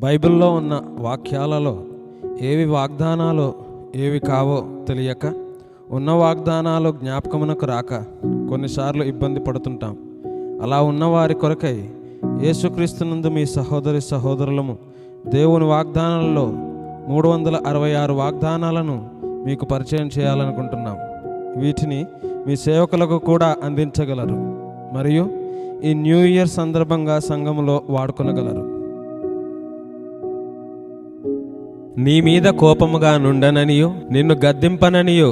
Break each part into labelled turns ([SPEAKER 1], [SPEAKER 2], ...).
[SPEAKER 1] బైబిల్లో ఉన్న వాక్యాలలో ఏవి వాగ్దానాలో ఏవి కావో తెలియక ఉన్న వాగ్దానాలు జ్ఞాపకమునకు రాక కొన్నిసార్లు ఇబ్బంది పడుతుంటాం. అలా ఉన్నవారి కొరకై యేసుక్రీస్తునందు మీ సహోదరి సహోదరులము దేవుని వాగ్దానాలలో 366 వాగ్దానాలను మీకు పరిచయం చేయాలనుకుంటున్నాం. వీటిని మీ సేవకులకు కూడా అందించగలరు మరియు ఈ న్యూ ఇయర్ సందర్భంగా సంఘములో వాడుకొనగలరు. నీ మీద కోపముగా నుండననియు నిన్ను గద్దింపననియు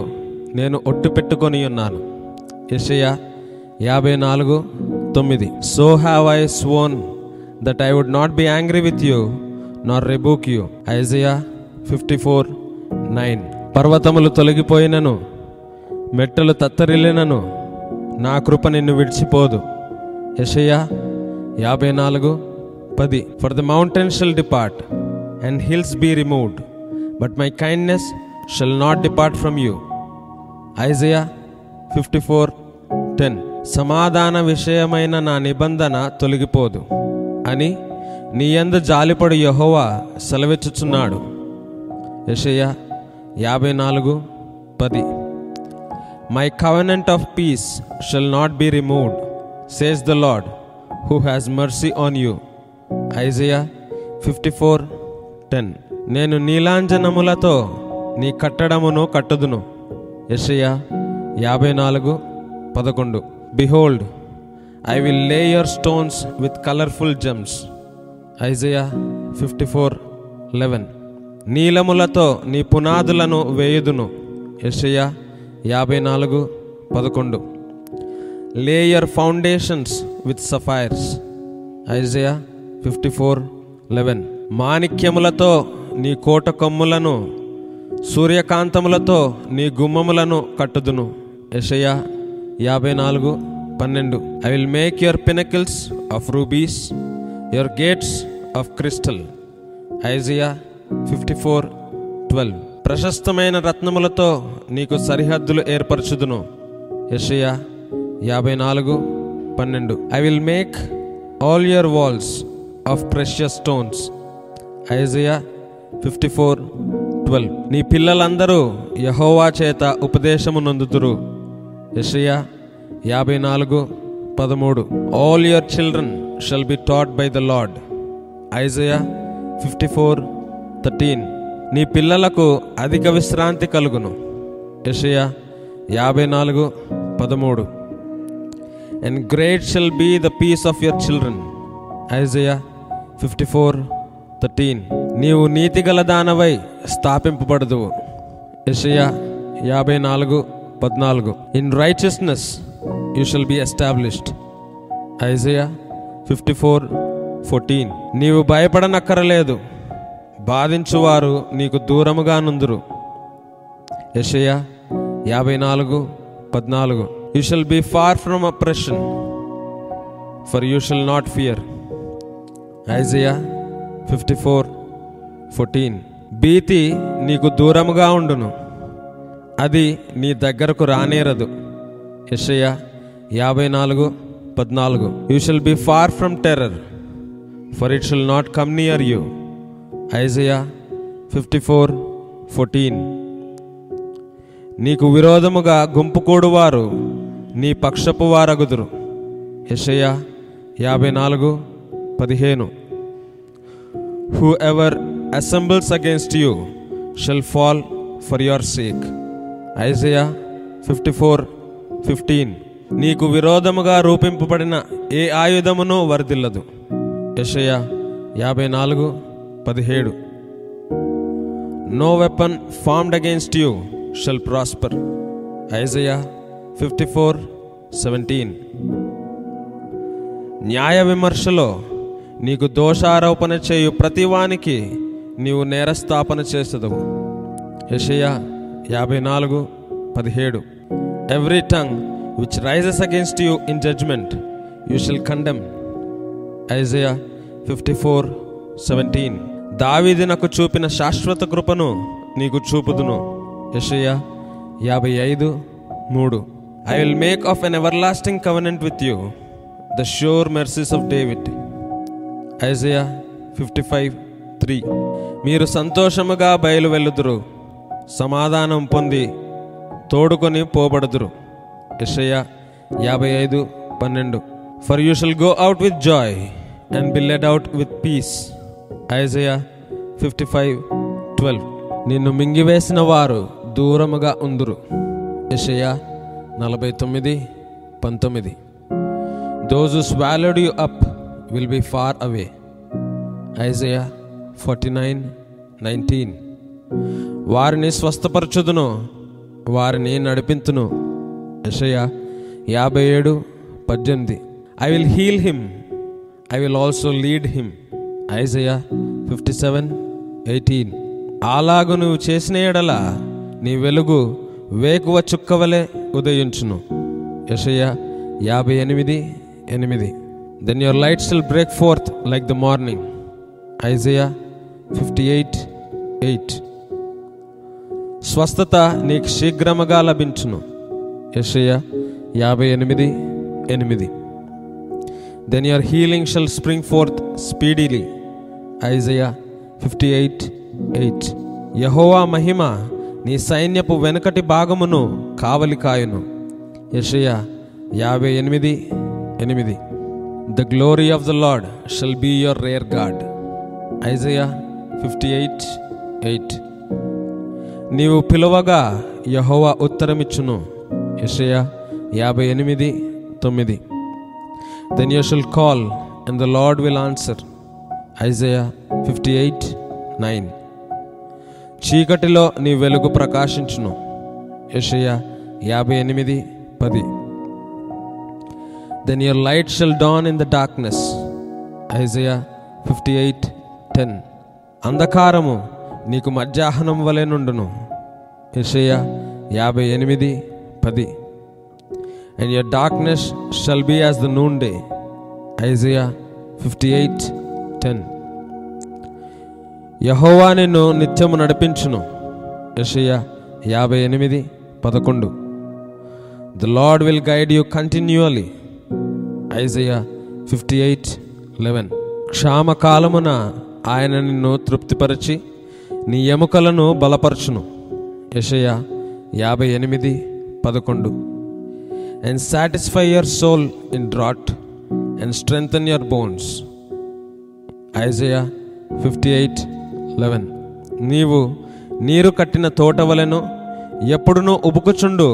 [SPEAKER 1] నేను ఒట్టు పెట్టుకొని ఉన్నాను. యెషయా 54:9. So have I sworn that I would not be angry with you nor rebuke you. Isaiah 54:9. పర్వతములు తొలగిపోయినను మెట్టలు తత్తరిల్లినను నా కృప నిన్ను విడిచిపోదు. యెషయా 54:10. For the mountains shall depart and hills be removed, but my kindness shall not depart from you. Isaiah 54:10. సమాధాన విషయమైన నా నిబంధన తొలగిపోదు అని నీ యందు జాలిపడు యెహోవా సెలవిచ్చుచున్నాడు. యెషయా 54:10. My covenant of peace shall not be removed, says the Lord, who has mercy on you. Isaiah 54:10. నేను నీలాంజనములతో నీ కట్టడమును కట్టుదును. యెషయా 54:11. Behold, I will lay your stones with colorful gems. Isaiah 54:11. నీలములతో నీ పునాదులను వేయుదును. యెషయా 54:11. Lay your foundations with sapphires. Isaiah 54:11. మాణిక్యములతో నీ కోట కొమ్ములను సూర్యకాంతములతో నీ గుమ్మములను కట్టుదును. యెషయా 54:12. I will make your pinnacles of rubies, your gates of crystal. Isaiah 54:12. ప్రశస్తమైన రత్నములతో నీకు సరిహద్దులు ఏర్పరచుదును. యెషయా 54:12. I will make all your walls of precious stones. Isaiah 54:12. నీ పిల్లలందరూ యెహోవా చేత ఉపదేశము నొందుదురు. యెషయా 54:13. All your children shall be taught by the Lord. Isaiah 54:13. నీ పిల్లలకు అధిక విశ్రాంతి కలుగును. యెషయా 54:13. And great shall be the peace of your children. Isaiah 54:13. నీవు నీతిగల దానవై స్థాపింపబడదువు. యెషయా 54:14. In righteousness you shall be established. Isaiah 54:14. నీవు భయపడనక్కరలేదు, బాధించువారు నీకు దూరముగా నుందురు. యెషయా 54:14. You shall be far from oppression, for you shall not fear. Isaiah 54:14. భీతి నీకు దూరముగా ఉండును, అది నీ దగ్గరకు రానేరదు. యెషయా 54:14. You shall be far from terror, for it shall not come near you. Isaiah 54:14. నీకు విరోధముగా గుంపుకూడువారు నీ పక్షపు వారగుదురు. యెషయా 54:15. Whoever assembles against you shall fall for your sake. Isaiah 54:15. నీకు విరోధముగా రూపింపబడిన ఏ ఆయుధమును వర్ధిల్లదు. యెషయా 54:17. No weapon formed against you shall prosper. Isaiah 54:17. న్యాయ విమర్శలో నీకు దోషారోపణ చేయు ప్రతివానికి నీవు నేరస్థాపన చేసేదవు. యెషయా 54:17. Every tongue which rises against you in judgment you shall condemn. Isaiah 54:17. దావీదునకు చూపిన శాశ్వత కృపను నీకు చూపుదును. యెషయా 55:3. I will make of an everlasting covenant with you, the sure mercies of David. Isaiah 55:3. 3. మీరు సంతోషముగా బయలు వెళ్ళుదురు, సమాధానం పొంది తోడుకొని పోబడుదురు. యెషయా 55:12. For you shall go out with joy and be led out with peace. Isaiah 55:12. నిన్ను మింగివేసిన వారు దూరముగా ఉందురు. యెషయా 49:19. Those who swallowed you up will be far away. Isaiah 49:19. వారిని స్వస్థపరచుదును, వారిని నడిపింతును. యెషయా 57:18. I will heal him, I will also lead him. Isaiah 57:18. అలాగు నువ్వు చేసిన ఎడల నీ వెలుగు వేకువ చుక్కవలే ఉదయించును. యెషయా 58:8. Then your light shall break forth like the morning. Isaiah 58:8. స్వస్థత నీకు శీఘ్రముగా లభించును. యెషయా 58:8. Then your healing shall spring forth speedily. Isaiah 58:8. యెహోవా మహిమ నీ సైన్యపు వెనుకటి భాగమును కావలి కాయును. యెషయా 58:8. The glory of the Lord shall be your rear guard. Isaiah 58:8. నీవు పిలువగా యెహోవా ఉత్తరమిచ్చును. యెషయా 58:9. Then you shall call and the Lord will answer. Isaiah 58:9. చీకటిలో నీ వెలుగు ప్రకాశించును. యెషయా 58:10. Then your light shall dawn in the darkness. Isaiah 58:10. అంధకారము నీకు మధ్యాహ్నం వలె నుండును. యెషయా 58:10. And your darkness shall be as the noonday. Isaiah 58:10. యెహోవా నిన్ను నిత్యము నడిపించును. యెషయా 58:11. The Lord will guide you continually. Isaiah 58:11. క్షామకాలమున ఆయన నిన్ను తృప్తిపరిచి నీ ఎముకలను బలపరచును. యెషయా 58:11. And satisfy your soul in drought and strengthen your bones. Isaiah 58:11. నీవు నీరు కట్టిన తోట వలెను ఎప్పుడునూ ఉబుకుచుండు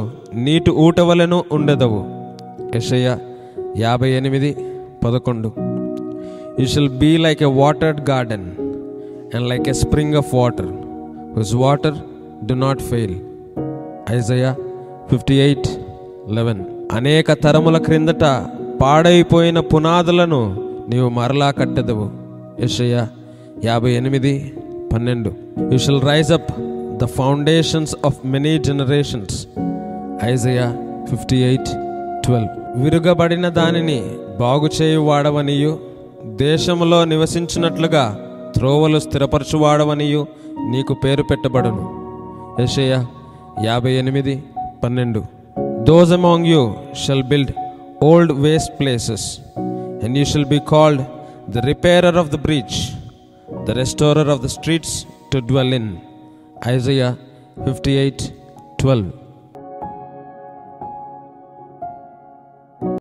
[SPEAKER 1] నీటి ఊట వలెను ఉండెదవు. యెషయా 58:11. You shall be like a watered garden and like a spring of water whose water do not fail. Isaiah 58:11. అనేక తరముల క్రిందట పాడైపోయిన పునాదులను నీవు మరలా కట్టెదవు. యెషయా 58:12. You shall rise up the foundations of many generations. Isaiah 58:12. విరుగబడిన దానిని బాగు చేయువాడవనియు దేశములో నివసించినట్లుగా త్రోవలు స్థిరపరచువాడవనియు నీకు పేరు పెట్టబడును. యెషయా 58:12. Those among you shall build old waste places, and you shall be called the repairer of the breach, the restorer of the streets to dwell in. Isaiah 58:12.